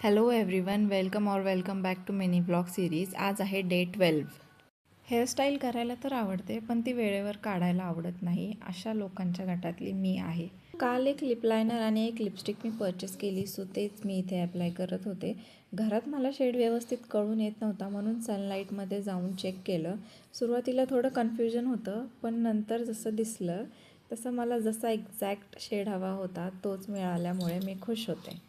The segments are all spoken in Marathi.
Hello everyone, welcome back to mini blog series. आज आहे डे 12. हेअरस्टाईल करायला तर आवडते, पण ती वेळेवर काढायला आवडत नाही. अशा लोकांच्या गटातली मी आहे. काल एक लिप लायनर आणि एक लिपस्टिक मी परचेस केली, सो तेच मी इथे अप्लाय करत होते. घरात मला शेड व्यवस्थित कळून येत नव्हता, म्हणून सनलाईटमध्ये जाऊन चेक केलं. सुरुवातीला थोडं कन्फ्युजन होतं, पण नंतर जसं दिसलं तसं मला जसा एक्झॅक्ट शेड हवा होता तोच मिळाल्यामुळे मी खुश होते.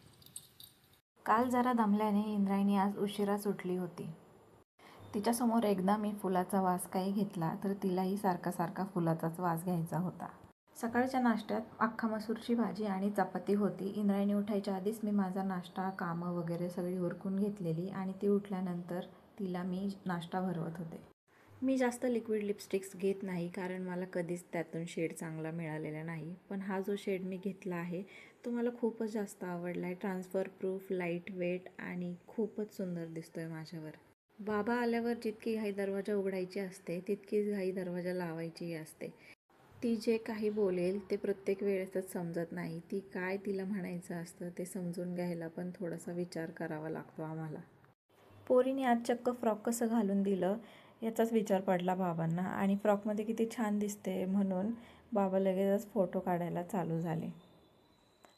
काल जरा दमल्याने इंद्रायणी आज उशिरा सुटली होती. तिच्यासमोर एकदा मी फुलाचा वास काही घेतला तर तिलाही सारखा फुलाचाच वास घ्यायचा होता. सकाळच्या नाश्त्यात अख्खा मसूरची भाजी आणि चपाती होती. इंद्रायणी उठायच्या आधीच मी माझा नाश्ता, कामं वगैरे सगळी उरकून घेतलेली आणि ती उठल्यानंतर तिला मी नाश्ता भरवत होते. मी जास्त लिक्विड लिपस्टिक्स घेत नाही, कारण मला कधीच त्यातून शेड चांगला मिळालेला नाही. पण हा जो शेड मी घेतला आहे तो मला खूपच जास्त आवडला आहे. ट्रान्सफर प्रूफ, लाईट वेट आणि खूपच सुंदर दिसतो आहे माझ्यावर. बाबा आल्यावर जितकी घाई दरवाजा उघडायची असते तितकीच घाई दरवाजा लावायचीही असते. ती जे काही बोलेल ते प्रत्येक वेळेसच समजत नाही. ती काय तिला म्हणायचं असतं ते समजून घ्यायला पण थोडासा विचार करावा लागतो आम्हाला. पोरीने आज चक्क फ्रॉक कसं घालून दिलं याचाच विचार पडला बाबांना, आणि फ्रॉकमध्ये किती छान दिसते म्हणून बाबा लगेचच फोटो काढायला चालू झाले.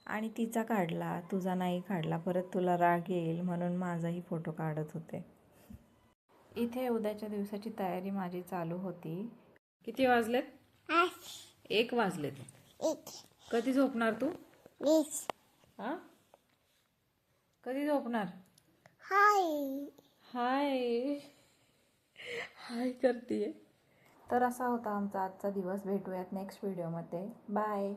आणि तिचा काढला, तुझा नाही काढला, परत तुला राग येईल म्हणून माझाही फोटो काढत होते. इथे उद्याच्या दिवसाची तयारी माझी चालू होती. किती वाजलेत? 1 वाजलेत. कधी झोपणार तू? हां, कधी झोपणार? हाय हाय हाय करतीये. तर असा होता आमचा आजचा दिवस. भेटूयात नेक्स्ट व्हिडिओमध्ये. बाय.